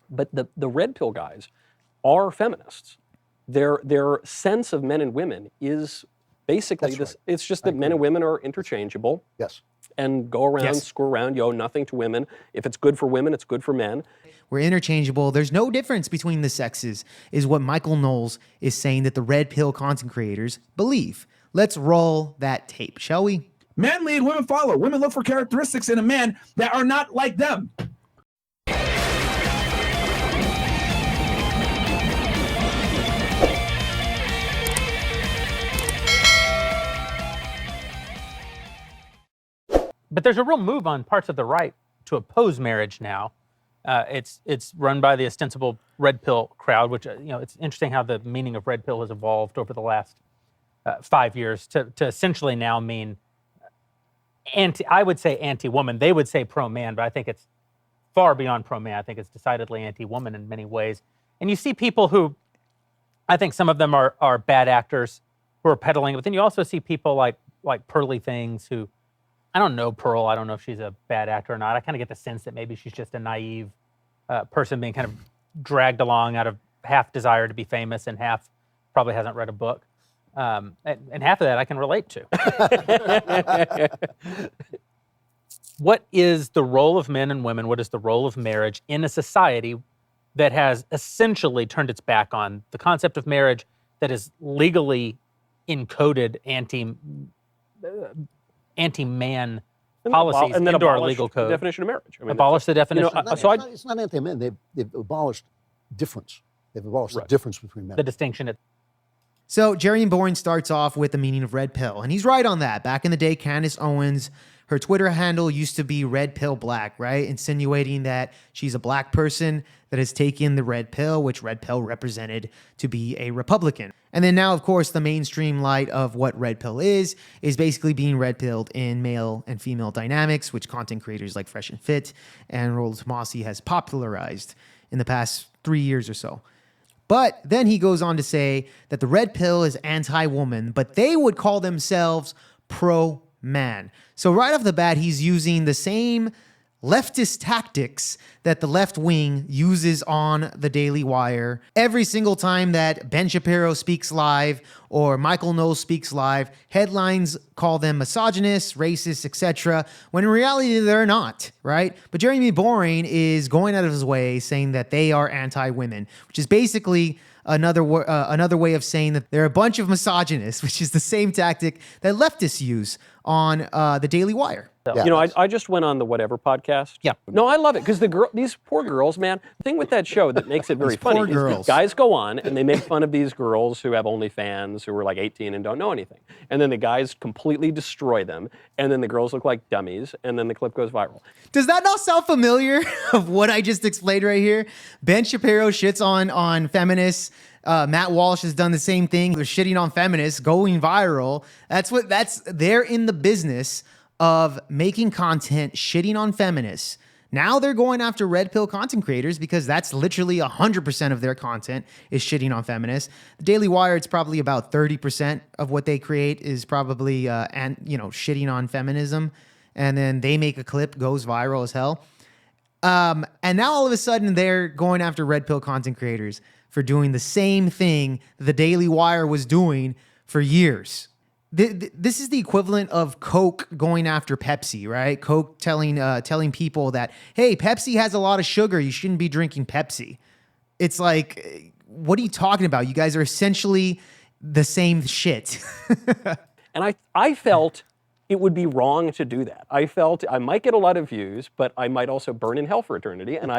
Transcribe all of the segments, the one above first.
But the red pill guys are feminists. Their sense of men and women is basically That's this. right. It's just that men and women are interchangeable. Yes. And go around, screw around, you owe nothing to women. If it's good for women, it's good for men. We're interchangeable. There's no difference between the sexes, is what Michael Knowles is saying that the red pill content creators believe. Let's roll that tape, shall we? Men lead, women follow. Women look for characteristics in a man that are not like them. But there's a real move on parts of the right to oppose marriage now. It's run by the ostensible red pill crowd, which it's interesting how the meaning of red pill has evolved over the last 5 years to essentially now mean I would say anti-woman. They would say pro-man, but I think it's far beyond pro-man. I think it's decidedly anti-woman in many ways. And you see people who, I think some of them are bad actors who are peddling it, but then you also see people like Pearly Things who, I don't know Pearl. I don't know if she's a bad actor or not. I kind of get the sense that maybe she's just a naive person being kind of dragged along out of half desire to be famous and half probably hasn't read a book. And half of that I can relate to. What is the role of men and women? What is the role of marriage in a society that has essentially turned its back on the concept of marriage, that is legally encoded anti-man policies and then into our abolish legal code? The definition of marriage. I mean, abolish the definition. It's not anti-men. They've abolished difference. They've abolished the difference between men. The distinction. So Jeremy Boring starts off with the meaning of red pill, and he's right on that. Back in the day, Candace Owens, her Twitter handle used to be Red Pill Black, right? Insinuating that she's a black person that has taken the red pill, which red pill represented to be a Republican. And then now, of course, the mainstream light of what red pill is basically being red pilled in male and female dynamics, which content creators like Fresh and Fit and Rollo Tomasi has popularized in the past 3 years or so. But then he goes on to say that the red pill is anti-woman, but they would call themselves pro-man. So right off the bat, he's using the same leftist tactics that the left wing uses on the Daily Wire. Every single time that Ben Shapiro speaks live or Michael Knowles speaks live, headlines call them misogynist, racist, etc., when in reality they're not, right? But Jeremy Boring is going out of his way saying that they are anti-women, which is basically another way of saying that they're a bunch of misogynists, which is the same tactic that leftists use on the Daily Wire. Yeah, I just went on the Whatever podcast. Yeah. No, I love it because these poor girls, man. The thing with that show that makes it very funny is guys go on and they make fun of these girls who have OnlyFans who are like 18 and don't know anything. And then the guys completely destroy them. And then the girls look like dummies. And then the clip goes viral. Does that not sound familiar of what I just explained right here? Ben Shapiro shits on feminists. Matt Walsh has done the same thing. They're shitting on feminists, going viral. They're in the business of making content shitting on feminists. Now they're going after red pill content creators because that's literally 100% of their content is shitting on feminists. The Daily Wire, it's probably about 30% of what they create is probably shitting on feminism. And then they make a clip, goes viral as hell. And now all of a sudden they're going after red pill content creators for doing the same thing the Daily Wire was doing for years. This is the equivalent of Coke going after Pepsi, right? Coke telling people that, hey, Pepsi has a lot of sugar. You shouldn't be drinking Pepsi. It's like, what are you talking about? You guys are essentially the same shit. And I felt it would be wrong to do that. I felt I might get a lot of views, but I might also burn in hell for eternity. And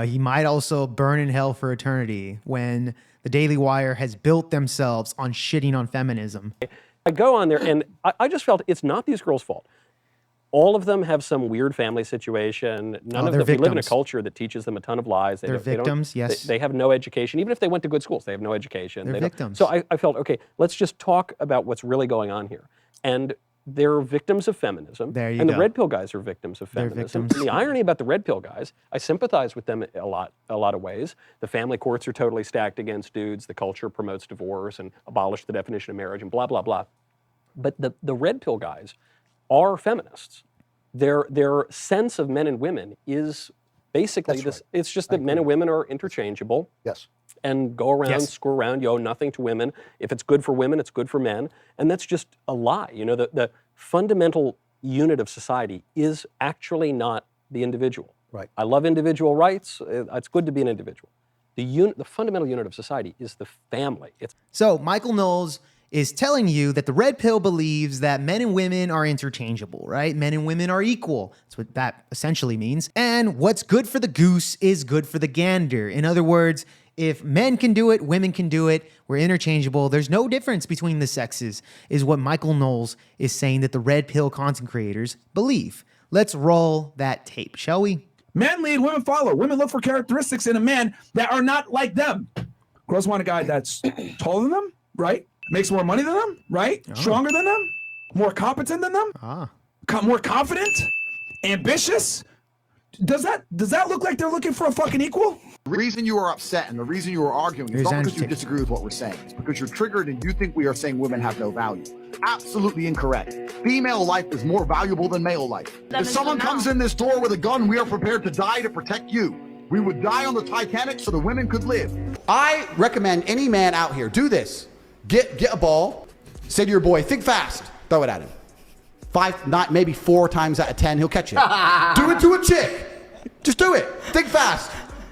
he might also burn in hell for eternity when the Daily Wire has built themselves on shitting on feminism. I go on there and I just felt it's not these girls' fault. All of them have some weird family situation. None of them they live in a culture that teaches them a ton of lies. They're victims, yes. They have no education. Even if they went to good schools, they have no education. They're victims. So I felt, okay, let's just talk about what's really going on here. And they're victims of feminism. There you and go. the red pill guys are victims of They're feminism. victims. And the irony about the red pill guys, I sympathize with them a lot of ways. The family courts are totally stacked against dudes. The culture promotes divorce and abolished the definition of marriage and blah, blah, blah. But the red pill guys are feminists. Their sense of men and women is Basically, it's just that men and women are interchangeable. Yes. And go around, screw around, you owe nothing to women. If it's good for women, it's good for men. And that's just a lie. You know, the fundamental unit of society is actually not the individual. Right. I love individual rights. It's good to be an individual. The fundamental unit of society is the family. So Michael Knowles is telling you that the red pill believes that men and women are interchangeable, right? Men and women are equal. That's what that essentially means. And what's good for the goose is good for the gander. In other words, if men can do it, women can do it, we're interchangeable. There's no difference between the sexes, is what Michael Knowles is saying that the red pill content creators believe. Let's roll that tape, shall we? Men lead, women follow. Women look for characteristics in a man that are not like them. Girls want a guy that's taller than them, right? Makes more money than them, right? Stronger than them, more competent than them, more confident, ambitious. Does that look like they're looking for a fucking equal? The reason you are upset and the reason you are arguing is not because you disagree with what we're saying. It's because you're triggered and you think we are saying women have no value. Absolutely incorrect. Female life is more valuable than male life. If someone comes in this door with a gun, we are prepared to die to protect you. We would die on the Titanic so the women could live. I recommend any man out here do this. Get a ball, say to your boy, think fast, throw it at him. 5, not maybe 4 times out of 10, he'll catch it. Do it to a chick. Just do it. Think fast.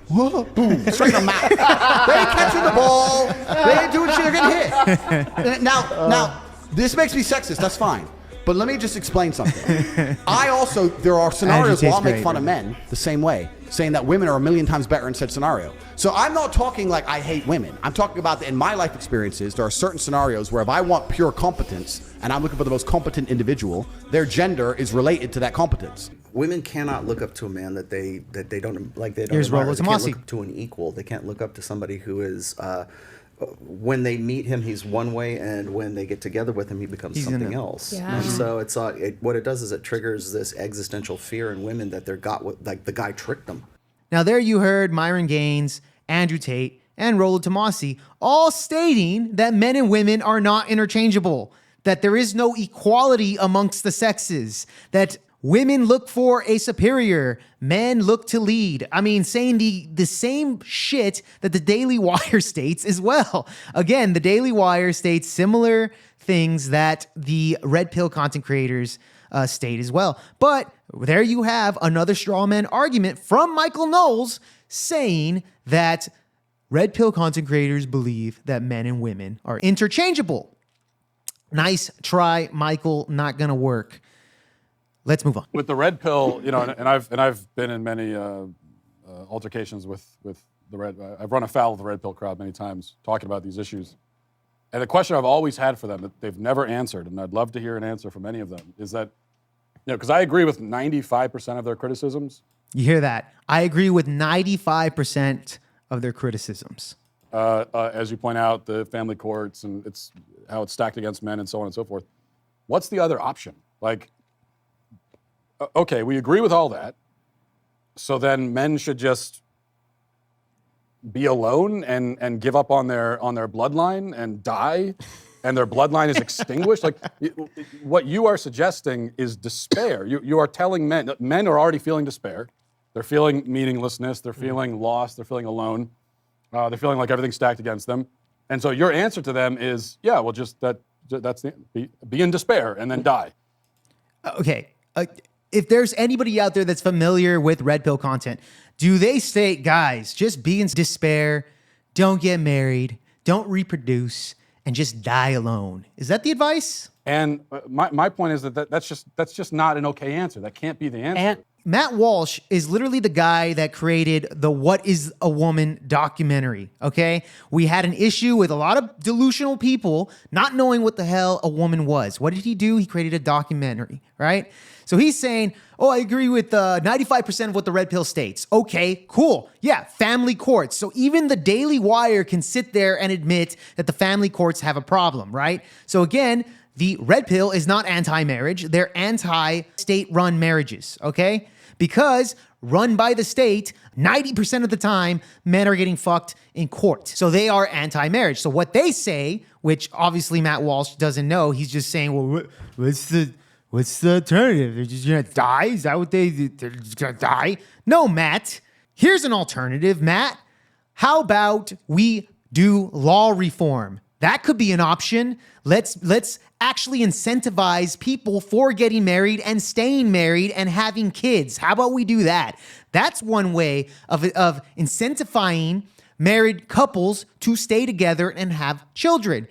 Whoa, boom, straight in the mouth. They ain't catching the ball. They ain't doing shit. They're getting hit. Now, this makes me sexist. That's fine. But let me just explain something. There are scenarios where I'll make fun of men the same way, saying that women are a million times better in said scenario. So I'm not talking like I hate women. I'm talking about that in my life experiences, there are certain scenarios where if I want pure competence and I'm looking for the most competent individual, their gender is related to that competence. Women cannot look up to a man that they don't like. They don't. Here's admire. Rollo They can't Tomasi. look up to an equal. They can't look up to somebody who is. When they meet him, he's one way, and when they get together with him, he becomes something else. Yeah. And so it's what it does is it triggers this existential fear in women that like the guy tricked them. Now there you heard Myron Gaines, Andrew Tate, and Rollo Tomasi all stating that men and women are not interchangeable, that there is no equality amongst the sexes, that women look for a superior, men look to lead. I mean, saying the same shit that the Daily Wire states as well. Again, the Daily Wire states similar things that the red pill content creators state as well. But there you have another straw man argument from Michael Knowles saying that red pill content creators believe that men and women are interchangeable. Nice try, Michael. Not gonna work. Let's move on. With the red pill, you know, and I've been in many altercations with the red. I've run afoul of the red pill crowd many times talking about these issues. And the question I've always had for them that they've never answered, and I'd love to hear an answer from any of them, is that, you know, because I agree with 95% of their criticisms. You hear that? I agree with 95% of their criticisms. As you point out, the family courts and it's how it's stacked against men and so on and so forth. What's the other option? Like, okay, we agree with all that. So then men should just be alone and give up on their bloodline and die, and their bloodline is extinguished. Like, what you are suggesting is despair. You are telling men are already feeling despair. They're feeling meaninglessness. They're feeling lost. They're feeling alone. They're feeling like everything's stacked against them. And so your answer to them is, yeah, well, be in despair and then die. Okay. If there's anybody out there that's familiar with red pill content, do they state, guys, just be in despair, don't get married, don't reproduce, and just die alone? Is that the advice? And my point is that's just not an okay answer. That can't be the answer. And Matt Walsh is literally the guy that created the What is a Woman documentary, okay? We had an issue with a lot of delusional people not knowing what the hell a woman was. What did he do? He created a documentary, right? So he's saying, oh, I agree with 95% of what the red pill states. Okay, cool. Yeah, family courts. So even the Daily Wire can sit there and admit that the family courts have a problem, right? So again, the red pill is not anti-marriage. They're anti-state-run marriages, okay? Because run by the state, 90% of the time, men are getting fucked in court. So they are anti-marriage. So what they say, which obviously Matt Walsh doesn't know, he's just saying, well, what's the alternative? They're just gonna die? Is that what they're just gonna die? No, Matt. Here's an alternative, Matt. How about we do law reform? That could be an option. Let's actually incentivize people for getting married and staying married and having kids. How about we do that? That's one way of incentivizing married couples to stay together and have children.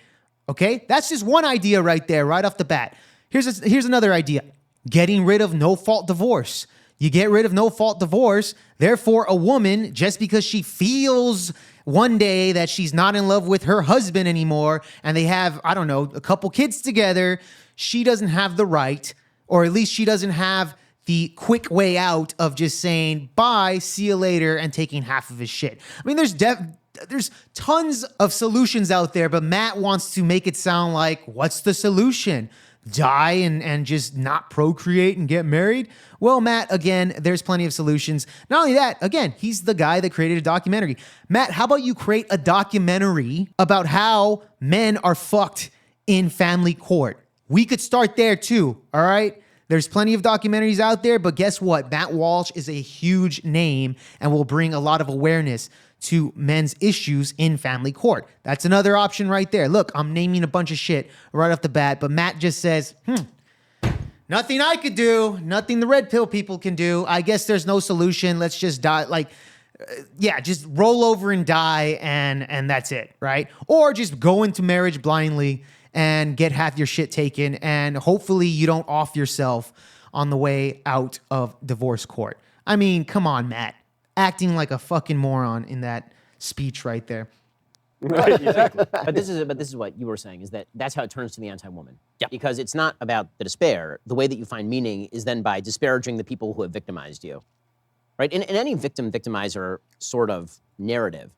Okay? That's just one idea right there, right off the bat. Here's another idea. Getting rid of no-fault divorce. You get rid of no-fault divorce, therefore a woman, just because she feels one day that she's not in love with her husband anymore and they have, I don't know, a couple kids together, she doesn't have the right, or at least she doesn't have the quick way out of just saying, bye, see you later, and taking half of his shit. I mean, there's tons of solutions out there, but Matt wants to make it sound like, what's the solution? Die and just not procreate and get married? Well, Matt, again, there's plenty of solutions. Not only that, again, he's the guy that created a documentary. Matt, how about you create a documentary about how men are fucked in family court? We could start there too, all right? There's plenty of documentaries out there, but guess what? Matt Walsh is a huge name and will bring a lot of awareness to men's issues in family court. That's another option right there. Look, I'm naming a bunch of shit right off the bat, but Matt just says, nothing I could do, nothing the red pill people can do. I guess there's no solution. Let's just die. Just roll over and die and that's it, right? Or just go into marriage blindly and get half your shit taken, and hopefully you don't off yourself on the way out of divorce court. I mean, come on, Matt. Acting like a fucking moron in that speech right there. Exactly. But this is what you were saying, is that's how it turns to the anti-woman. Yeah. Because it's not about the despair. The way that you find meaning is then by disparaging the people who have victimized you. Right? In any victim-victimizer sort of narrative,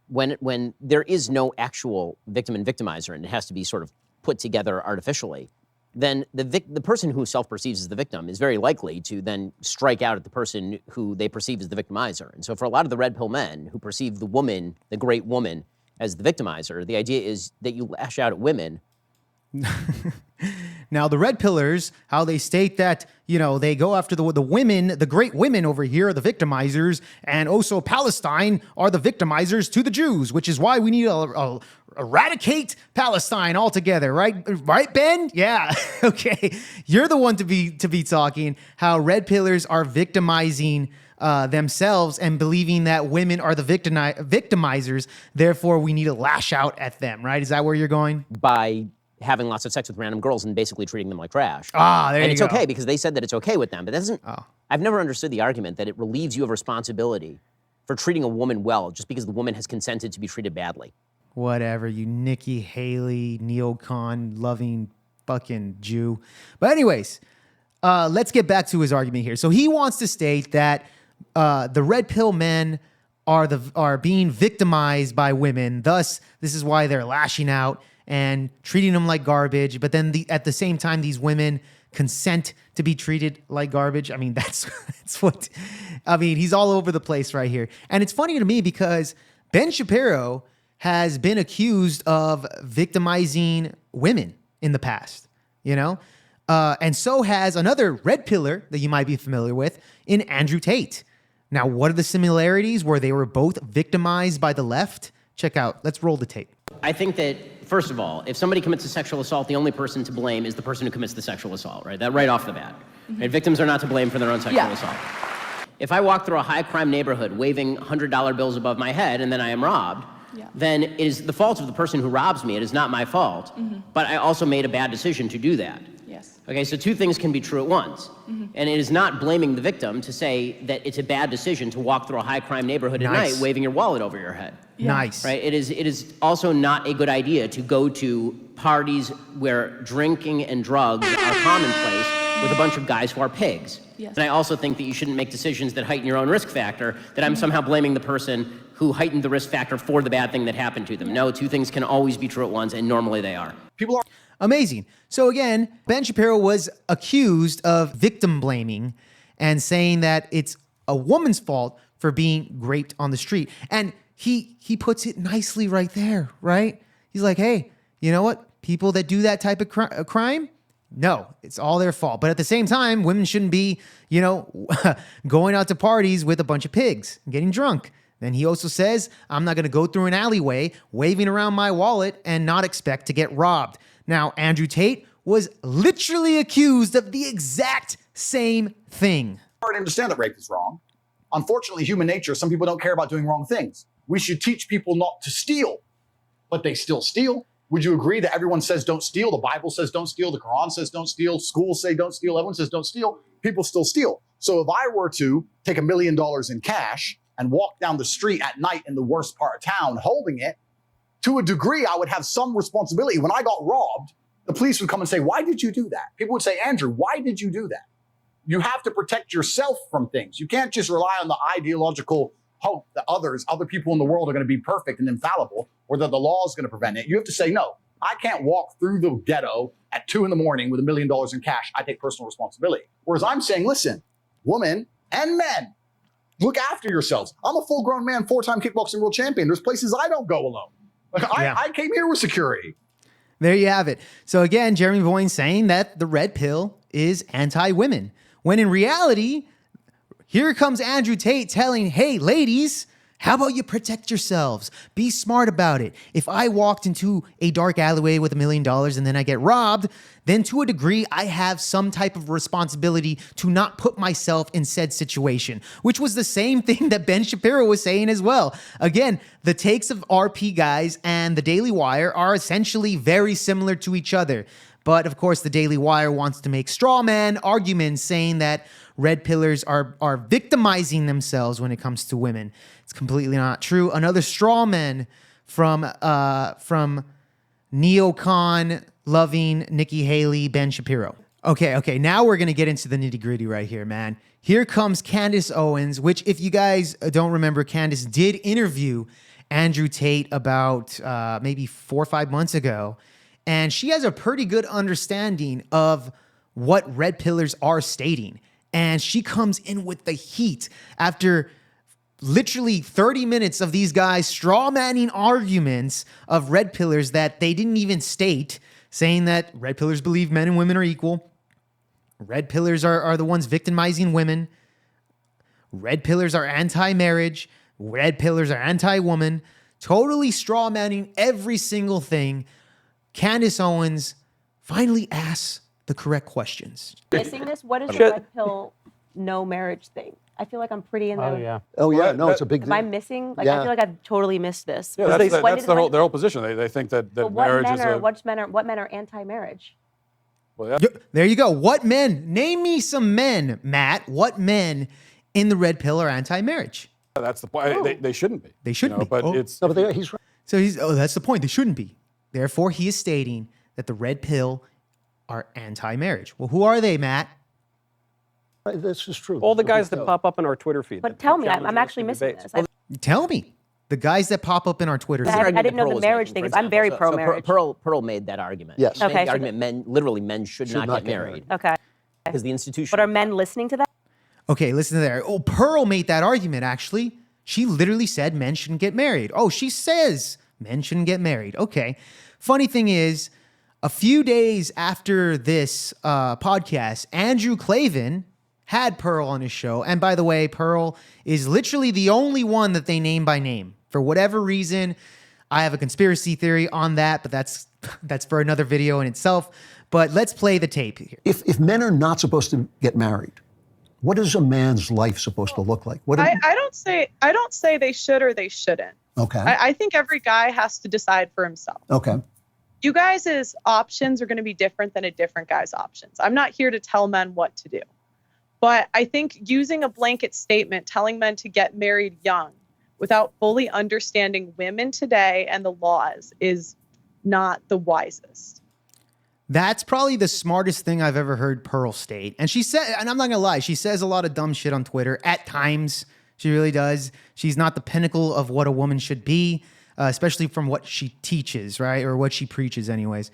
when there is no actual victim and victimizer, and it has to be sort of put together artificially, then the person who self-perceives as the victim is very likely to then strike out at the person who they perceive as the victimizer. And so for a lot of the red pill men who perceive the woman, the great woman, as the victimizer, the idea is that you lash out at women. Now, the red pillars, how they state that, they go after the women, the great women over here are the victimizers, and also Palestine are the victimizers to the Jews, which is why we need to eradicate Palestine altogether, right? Right, Ben? Yeah. Okay. You're the one to be talking how red pillars are victimizing themselves and believing that women are the victimizers. Therefore, we need to lash out at them, right? Is that where you're going? By having lots of sex with random girls and basically treating them like trash. There you go. And it's okay because they said that it's okay with them, but that doesn't. I've never understood the argument that it relieves you of responsibility for treating a woman well just because the woman has consented to be treated badly. Whatever, you Nikki Haley, neocon loving fucking Jew. But anyways, let's get back to his argument here. So he wants to state that the red pill men are being victimized by women. Thus, this is why they're lashing out and treating them like garbage. But then at the same time, these women consent to be treated like garbage. I mean, that's what, he's all over the place right here. And it's funny to me because Ben Shapiro has been accused of victimizing women in the past, and so has another red pillar that you might be familiar with in Andrew Tate. Now, what are the similarities where they were both victimized by the left? Check out, let's roll the tape. I think that, first of all, if somebody commits a sexual assault, the only person to blame is the person who commits the sexual assault, right? That right off the bat. Mm-hmm. Right? Victims are not to blame for their own sexual assault. If I walk through a high crime neighborhood waving $100 bills above my head and then I am robbed, then it is the fault of the person who robs me. It is not my fault. Mm-hmm. But I also made a bad decision to do that. Yes. Okay, so two things can be true at once. Mm-hmm. And it is not blaming the victim to say that it's a bad decision to walk through a high crime neighborhood at night waving your wallet over your head. Yeah. Nice. Right? It is also not a good idea to go to parties where drinking and drugs are commonplace with a bunch of guys who are pigs. Yes. And I also think that you shouldn't make decisions that heighten your own risk factor, that I'm somehow blaming the person who heightened the risk factor for the bad thing that happened to them. No, two things can always be true at once, and normally they are. People are amazing. So again, Ben Shapiro was accused of victim blaming and saying that it's a woman's fault for being raped on the street. And he puts it nicely right there, right? He's like, hey, you know what? People that do that type of crime, No, it's all their fault. But at the same time, women shouldn't be, going out to parties with a bunch of pigs and getting drunk. Then he also says, I'm not going to go through an alleyway waving around my wallet and not expect to get robbed. Now, Andrew Tate was literally accused of the exact same thing. I understand that rape is wrong. Unfortunately, human nature, some people don't care about doing wrong things. We should teach people not to steal, but they still steal. Would you agree that everyone says don't steal? The Bible says don't steal. The Quran says don't steal. Schools say don't steal. Everyone says don't steal. People still steal. So if I were to take $1 million in cash and walk down the street at night in the worst part of town holding it, to a degree, I would have some responsibility. When I got robbed, the police would come and say, why did you do that? People would say, Andrew, why did you do that? You have to protect yourself from things. You can't just rely on the ideological hope that other people in the world are going to be perfect and infallible, or that the law is going to prevent it. You have to say, no, I can't walk through the ghetto at 2 a.m. with $1 million in cash. I take personal responsibility. Whereas I'm saying, listen, women and men, look after yourselves. I'm a full-grown man, 4-time kickboxing world champion. There's places I don't go alone. I came here with security. There you have it. So again, Jeremy Boyne saying that the red pill is anti-women, when in reality, here comes Andrew Tate telling, hey, ladies, how about you protect yourselves? Be smart about it. If I walked into a dark alleyway with $1 million and then I get robbed, then to a degree, I have some type of responsibility to not put myself in said situation, which was the same thing that Ben Shapiro was saying as well. Again, the takes of RP guys and the Daily Wire are essentially very similar to each other. But of course, the Daily Wire wants to make straw man arguments saying that red pillars are victimizing themselves when it comes to women. It's completely not true. Another straw man from neocon loving Nikki Haley, Ben Shapiro. Okay, now we're going to get into the nitty gritty right here, man. Here comes Candace Owens, which if you guys don't remember, Candace did interview Andrew Tate about maybe 4 or 5 months ago. And she has a pretty good understanding of what red pillars are stating. And she comes in with the heat after literally 30 minutes of these guys straw-manning arguments of red pillars that they didn't even state, saying that red pillars believe men and women are equal. Red pillars are the ones victimizing women. Red pillars are anti-marriage. Red pillars are anti-woman. Totally straw-manning every single thing. Candace Owens finally asks the correct questions. Missing this? What is the red pill no marriage thing? I feel like I'm pretty in the... Oh, yeah. No, it's a big Am deal. I missing? Like, I feel like I've totally missed this. Yeah, that's their whole position. They think that marriage is what men are anti-marriage? Well, yeah. There you go. What men? Name me some men, Matt. What men in the red pill are anti-marriage? That's the point. They shouldn't be. They shouldn't be. But it's... No, but he's right. So that's the point. They shouldn't be. Therefore, he is stating that the red pill are anti-marriage. Well, who are they, Matt? This is true. All the guys that pop up in our Twitter feed. But tell me, I'm actually missing this. Tell me. The guys that pop up in our Twitter feed. I didn't know the marriage thing. I'm very pro-marriage. Pearl made that argument. Yes. She made the argument men should not get married. Okay. Because the institution... But are men listening to that? Okay, listen to that. Oh, Pearl made that argument, actually. She literally said men shouldn't get married. Oh, she says men shouldn't get married. Okay. Funny thing is, a few days after this podcast, Andrew Klavan had Pearl on his show. And by the way, Pearl is literally the only one that they name by name. For whatever reason, I have a conspiracy theory on that, but that's for another video in itself. But let's play the tape here. If men are not supposed to get married, what is a man's life supposed to look like? I don't say they should or they shouldn't. Okay. I think every guy has to decide for himself. Okay. You guys' options are going to be different than a different guy's options. I'm not here to tell men what to do. But I think using a blanket statement, telling men to get married young without fully understanding women today and the laws is not the wisest. That's probably the smartest thing I've ever heard Pearl state. And she said, and I'm not going to lie, she says a lot of dumb shit on Twitter at times. She really does. She's not the pinnacle of what a woman should be, especially from what she teaches, right? Or what she preaches anyways.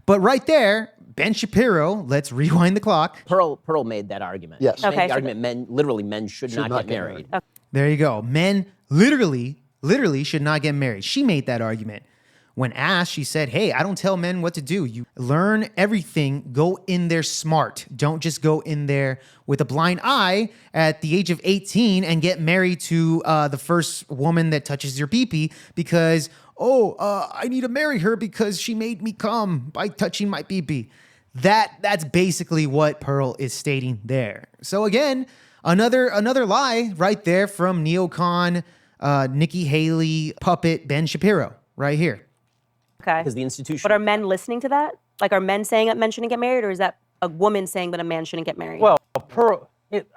But right there, Ben Shapiro, let's rewind the clock. Pearl made that argument. Yes. She made the argument men should not get married. There you go. Men literally should not get married. She made that argument. When asked, she said, hey, I don't tell men what to do. You learn everything, go in there smart. Don't just go in there with a blind eye at the age of 18 and get married to the first woman that touches your pee-pee because, I need to marry her because she made me come by touching my pee-pee. That's basically what Pearl is stating there. So again, another lie right there from neocon, Nikki Haley, puppet Ben Shapiro right here. Okay. Because the institution. But are men listening to that? Like, are men saying that men shouldn't get married, or is that a woman saying that a man shouldn't get married? Well,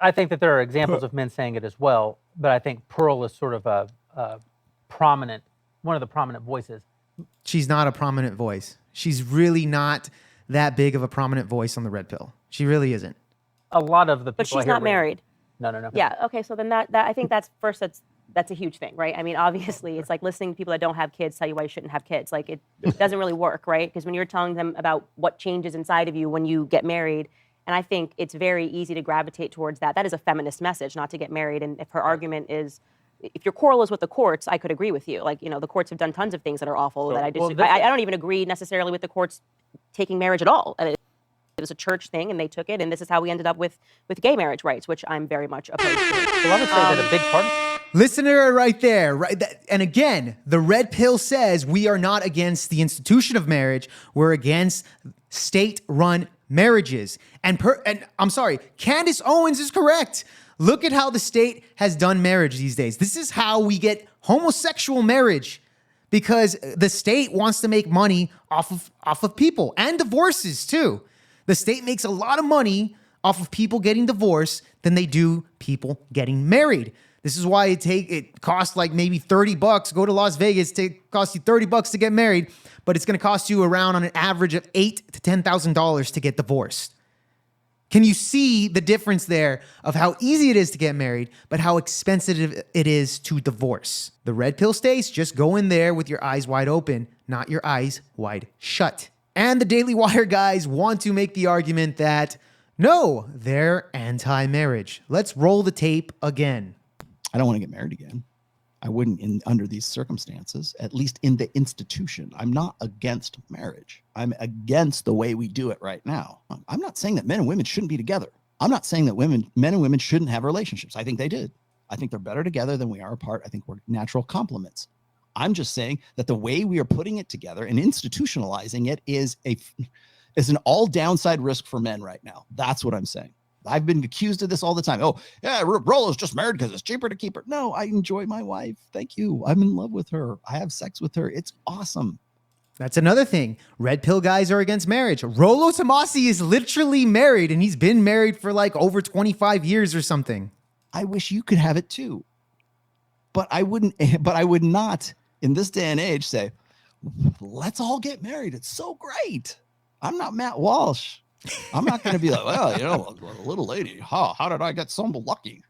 I think that there are examples of men saying it as well, but I think Pearl is sort of a prominent, one of the prominent voices. She's not a prominent voice. She's really not that big of a prominent voice on the red pill. She really isn't. A lot of the people. But she's not married. No. Yeah. Okay. So then that I think that's a huge thing, right? I mean, obviously, it's like listening to people that don't have kids tell you why you shouldn't have kids. Like, it doesn't really work, right? Because when you're telling them about what changes inside of you when you get married, and I think it's very easy to gravitate towards that. That is a feminist message, not to get married. And if her argument is, if your quarrel is with the courts, I could agree with you. Like, the courts have done tons of things that are awful that I disagree. I don't even agree necessarily with the courts taking marriage at all. It was a church thing, and they took it, and this is how we ended up with gay marriage rights, which I'm very much opposed to. Well, I would say that a big part. Listen to her right there, right? And again, the red pill says we are not against the institution of marriage. We're against state-run marriages. And I'm sorry, Candace Owens is correct. Look at how the state has done marriage these days. This is how we get homosexual marriage, because the state wants to make money off of people, and divorces too. The state makes a lot of money off of people getting divorced than they do people getting married. This is why it costs like maybe $30. Go to Las Vegas, it costs you $30 to get married, but it's going to cost you around on an average of $8,000 to $10,000 to get divorced. Can you see the difference there of how easy it is to get married, but how expensive it is to divorce? The red pill states, just go in there with your eyes wide open, not your eyes wide shut. And the Daily Wire guys want to make the argument that, no, they're anti-marriage. Let's roll the tape again. I don't want to get married again. I wouldn't under these circumstances, at least in the institution. I'm not against marriage. I'm against the way we do it right now. I'm not saying that men and women shouldn't be together. I'm not saying that men and women shouldn't have relationships. I think they did. I think they're better together than we are apart. I think we're natural complements. I'm just saying that the way we are putting it together and institutionalizing it is an all downside risk for men right now. That's what I'm saying. I've been accused of this all the time. Oh, yeah, Rolo's just married because it's cheaper to keep her. No, I enjoy my wife. Thank you. I'm in love with her. I have sex with her. It's awesome. That's another thing. Red pill guys are against marriage. Rollo Tomasi is literally married, and he's been married for like over 25 years or something. I wish you could have it too. But I would not in this day and age say, let's all get married. It's so great. I'm not Matt Walsh. I'm not going to be like, well, a little lady. How did I get so lucky?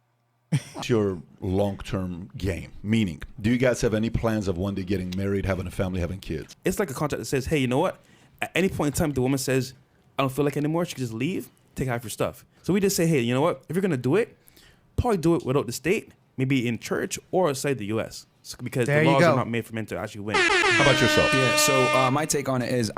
It's your long-term game. Meaning, do you guys have any plans of one day getting married, having a family, having kids? It's like a contract that says, hey, you know what? At any point in time, the woman says, I don't feel like it anymore. She can just leave, take half your stuff. So we just say, hey, you know what? If you're going to do it, probably do it without the state, maybe in church or outside the U.S. Because the laws are not made for men to actually win. How about yourself? Yeah, so my take on it is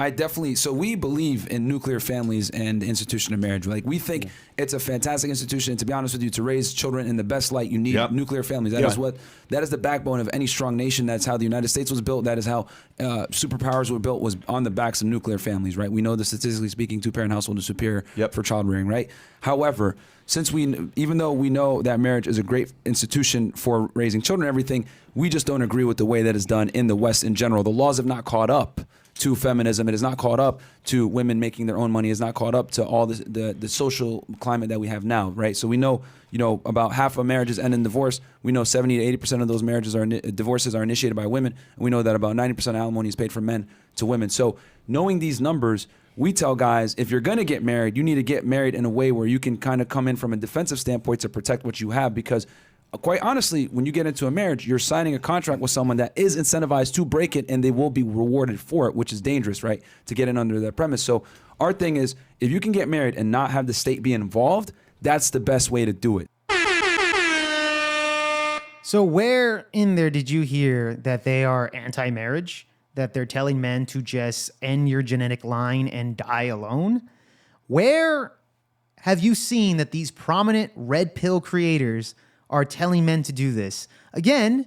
we believe in nuclear families and the institution of marriage. Like, we think it's a fantastic institution. And to be honest with you, to raise children in the best light, you need nuclear families. That is the backbone of any strong nation. That's how the United States was built. That is how superpowers were built, was on the backs of nuclear families, right? We know that statistically speaking, two-parent household is superior for child rearing, right? However, even though we know that marriage is a great institution for raising children and everything, we just don't agree with the way that it's done in the West in general. The laws have not caught up to feminism. It has not caught up to women making their own money. It has not caught up to all the social climate that we have now, right? So we know, about half of marriages end in divorce. We know 70 to 80% of those divorces are initiated by women. And we know that about 90% of alimony is paid from men to women. So knowing these numbers, we tell guys, if you're going to get married, you need to get married in a way where you can kind of come in from a defensive standpoint to protect what you have. Because quite honestly, when you get into a marriage, you're signing a contract with someone that is incentivized to break it, and they will be rewarded for it, which is dangerous, right? To get in under that premise. So our thing is, if you can get married and not have the state be involved, that's the best way to do it. So where in there did you hear that they are anti-marriage? that they're telling men to just end your genetic line and die alone. Where have you seen that these prominent red pill creators are telling men to do this? Again,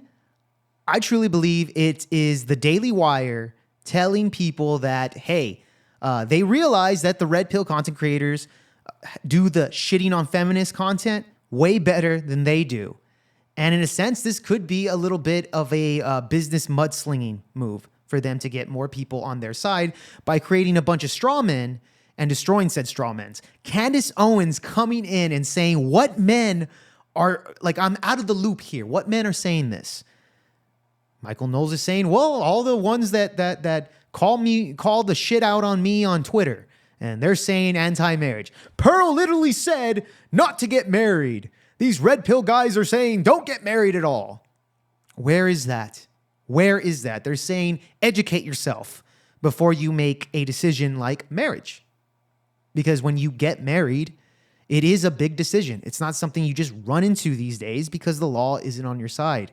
I truly believe it is the Daily Wire telling people that, hey, they realize that the red pill content creators do the shitting on feminist content way better than they do. And in a sense, this could be a little bit of a business mudslinging move for them to get more people on their side by creating a bunch of straw men and destroying said straw men. Candace Owens coming in and saying what men are, like, I'm out of the loop here. What men are saying this? Michael Knowles is saying, well, all the ones that call the shit out on me on Twitter, and they're saying anti-marriage. Pearl literally said not to get married. These red pill guys are saying don't get married at all. Where is that? Where is that? They're saying educate yourself before you make a decision like marriage. Because when you get married, it is a big decision. It's not something you just run into these days because the law isn't on your side.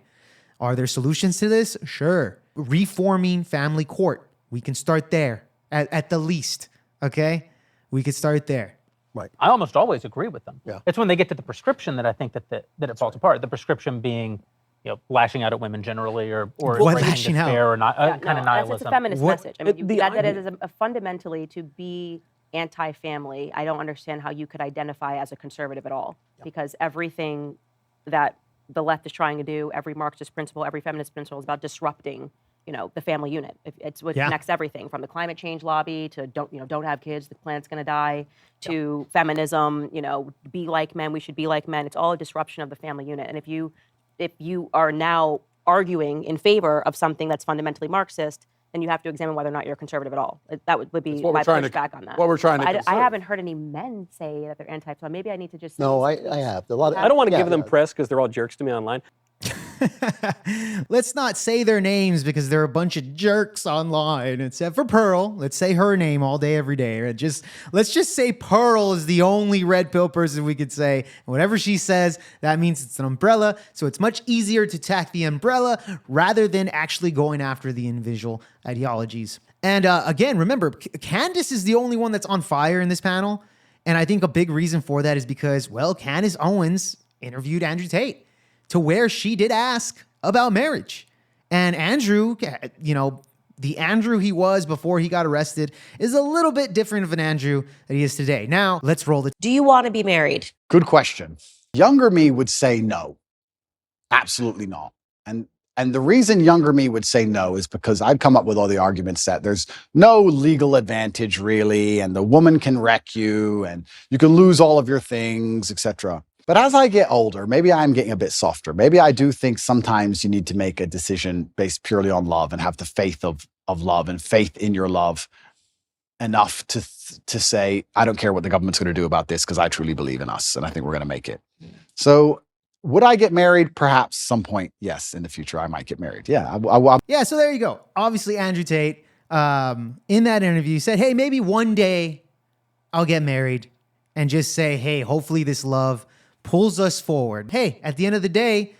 Are there solutions to this? Sure. Reforming family court. We can start there at the least. Okay? We could start there. Right. I almost always agree with them. Yeah. It's when they get to the prescription that I think that it falls apart. The prescription being, lashing out at women generally, or lashing out? despair, or kind of nihilism. It's a feminist message. I mean, that is a fundamentally to be anti-family. I don't understand how you could identify as a conservative at all, because everything that the left is trying to do, every Marxist principle, every feminist principle is about disrupting, the family unit. It's what connects everything from the climate change lobby to don't have kids, the planet's going to die, to feminism, be like men, we should be like men. It's all a disruption of the family unit. And if you are now arguing in favor of something that's fundamentally Marxist, then you have to examine whether or not you're conservative at all. That would be my pushback on that. What we're trying to I haven't heard any men say that they're anti-family. Maybe I need to just. No, I have. A lot of, I don't want to give them press because they're all jerks to me online. Let's not say their names because they're a bunch of jerks online, except for Pearl. Let's say her name all day, every day. Let's just say Pearl is the only red pill person we could say. And whatever she says, that means it's an umbrella. So it's much easier to attack the umbrella rather than actually going after the individual ideologies. And again, remember, Candace is the only one that's on fire in this panel. And I think a big reason for that is because, Candace Owens interviewed Andrew Tate, to where she did ask about marriage. And Andrew, the Andrew he was before he got arrested is a little bit different of an Andrew that he is today. Now, let's roll it. Do you want to be married? Good question. Younger me would say no. Absolutely not. And the reason younger me would say no is because I'd come up with all the arguments that there's no legal advantage really, and the woman can wreck you, and you can lose all of your things, etc. But as I get older, maybe I'm getting a bit softer. Maybe I do think sometimes you need to make a decision based purely on love and have the faith of love and faith in your love enough to say, I don't care what the government's going to do about this because I truly believe in us and I think we're going to make it. So would I get married? Perhaps some point, yes, in the future I might get married. Yeah. Yeah, so there you go. Obviously, Andrew Tate, in that interview, said, hey, maybe one day I'll get married, and just say, hey, hopefully this love pulls us forward. Hey, at the end of the day,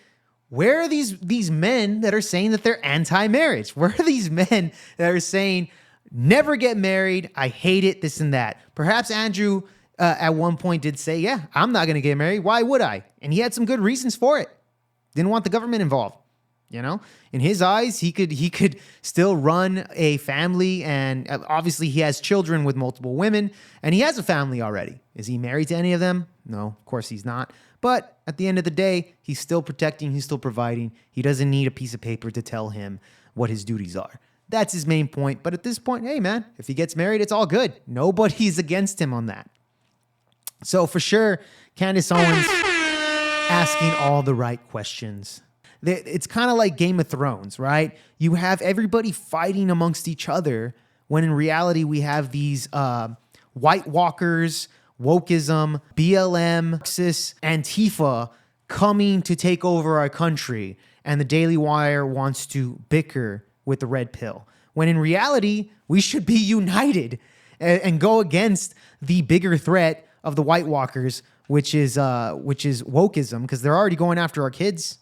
where are these men that are saying that they're anti-marriage? Where are these men that are saying, never get married, I hate it, this and that? Perhaps Andrew at one point did say, yeah, I'm not going to get married. Why would I? And he had some good reasons for it. Didn't want the government involved. In his eyes, he could still run a family, and obviously he has children with multiple women, and he has a family already. Is he married to any of them? No, of course he's not. But at the end of the day, he's still protecting, he's still providing. He doesn't need a piece of paper to tell him what his duties are. That's his main point. But at this point, hey man, if he gets married, it's all good. Nobody's against him on that. So for sure, Candace Owens asking all the right questions. It's kind of like Game of Thrones, right? You have everybody fighting amongst each other when in reality we have these White Walkers, wokeism, BLM, Marxist, Antifa coming to take over our country. And the Daily Wire wants to bicker with the red pill. When in reality, we should be united and go against the bigger threat of the White Walkers, which is wokeism, because they're already going after our kids.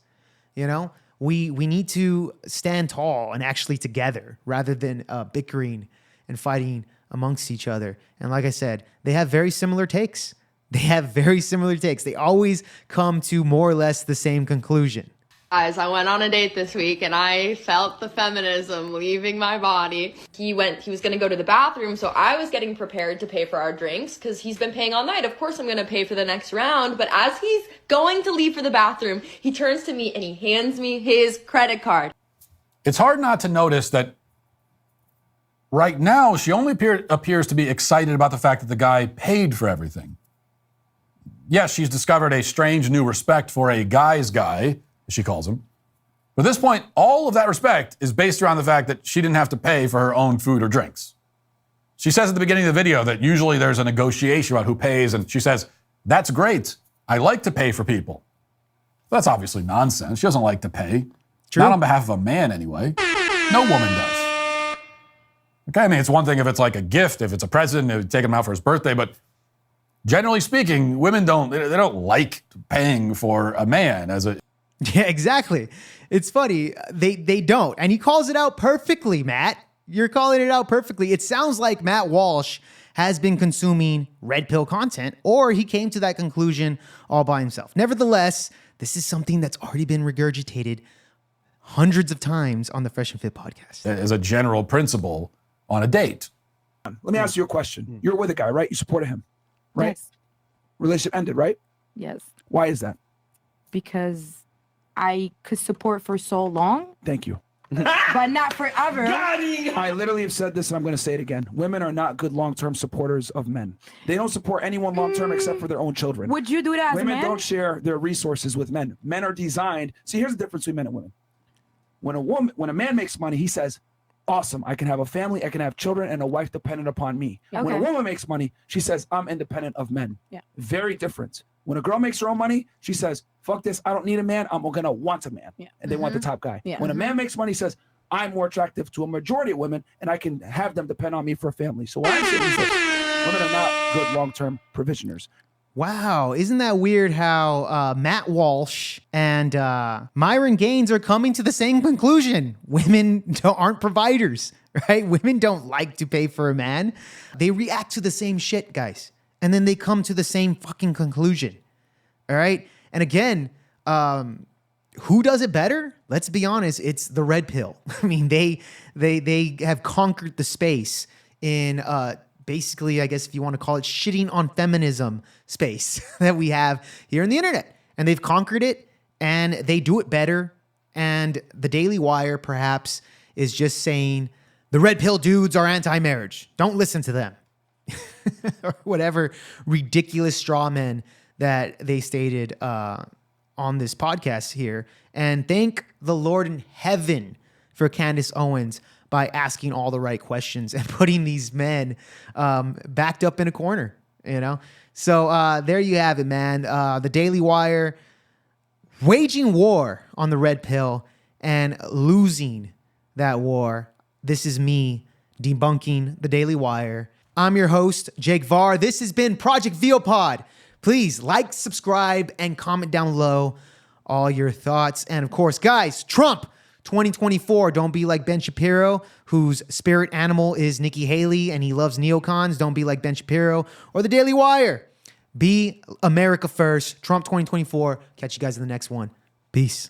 we need to stand tall and actually together rather than bickering and fighting amongst each other. And like I said, they have very similar takes. They always come to more or less the same conclusion. Guys, I went on a date this week and I felt the feminism leaving my body. He was gonna go to the bathroom, so I was getting prepared to pay for our drinks because he's been paying all night. Of course I'm gonna pay for the next round, but as he's going to leave for the bathroom, he turns to me and he hands me his credit card. It's hard not to notice that right now she only appears to be excited about the fact that the guy paid for everything. Yes, she's discovered a strange new respect for a guy's guy, as she calls him. But at this point, all of that respect is based around the fact that she didn't have to pay for her own food or drinks. She says at the beginning of the video that usually there's a negotiation about who pays, and she says, that's great. I like to pay for people. That's obviously nonsense. She doesn't like to pay. True. Not on behalf of a man, anyway. No woman does. Okay, I mean, it's one thing if it's like a gift, if it's a present, if you take him out for his birthday, but generally speaking, women don't like paying for a man as a... Yeah, exactly. It's funny. They don't. And he calls it out perfectly, Matt. You're calling it out perfectly. It sounds like Matt Walsh has been consuming red pill content, or he came to that conclusion all by himself. Nevertheless, this is something that's already been regurgitated hundreds of times on the Fresh and Fit podcast. As a general principle on a date. Let me ask you a question. You're with a guy, right? You supported him, right? Yes. Relationship ended, right? Yes. Why is that? Because I could support for so long, Thank you. but not forever. I literally have said this and I'm going to say it again. Women are not good long-term supporters of men. They don't support anyone long-term except for their own children. Would you do that as a Women man? don't share their resources with men. Men are designed. See, here's the difference between men and women. When a man makes money, he says, awesome, I can have a family, I can have children and a wife dependent upon me. Okay. When a woman makes money, she says, I'm independent of men. Yeah. Very different. When a girl makes her own money, she says, fuck this, I don't need a man, I'm gonna want a man. Yeah. And they want the top guy. Yeah. When a man makes money, he says, I'm more attractive to a majority of women and I can have them depend on me for a family. So what I'm saying is that women are not good long-term provisioners. Wow, isn't that weird how Matt Walsh and Myron Gaines are coming to the same conclusion? Women aren't providers, right? Women don't like to pay for a man. They react to the same shit, guys. And then they come to the same fucking conclusion, all right? And again, who does it better? Let's be honest, it's the red pill. I mean, they have conquered the space in basically, I guess if you want to call it shitting on feminism space that we have here on the internet. And they've conquered it and they do it better. And the Daily Wire perhaps is just saying the red pill dudes are anti-marriage. Don't listen to them. Or whatever ridiculous straw men that they stated on this podcast here. And thank the Lord in heaven for Candace Owens by asking all the right questions and putting these men backed up in a corner, you know? So there you have it, man. The Daily Wire waging war on the red pill and losing that war. This is me debunking the Daily Wire. I'm your host, Jake Varr. This has been Project Veopod. Please like, subscribe, and comment down below all your thoughts. And of course, guys, Trump 2024. Don't be like Ben Shapiro, whose spirit animal is Nikki Haley and he loves neocons. Don't be like Ben Shapiro or the Daily Wire. Be America first. Trump 2024. Catch you guys in the next one. Peace.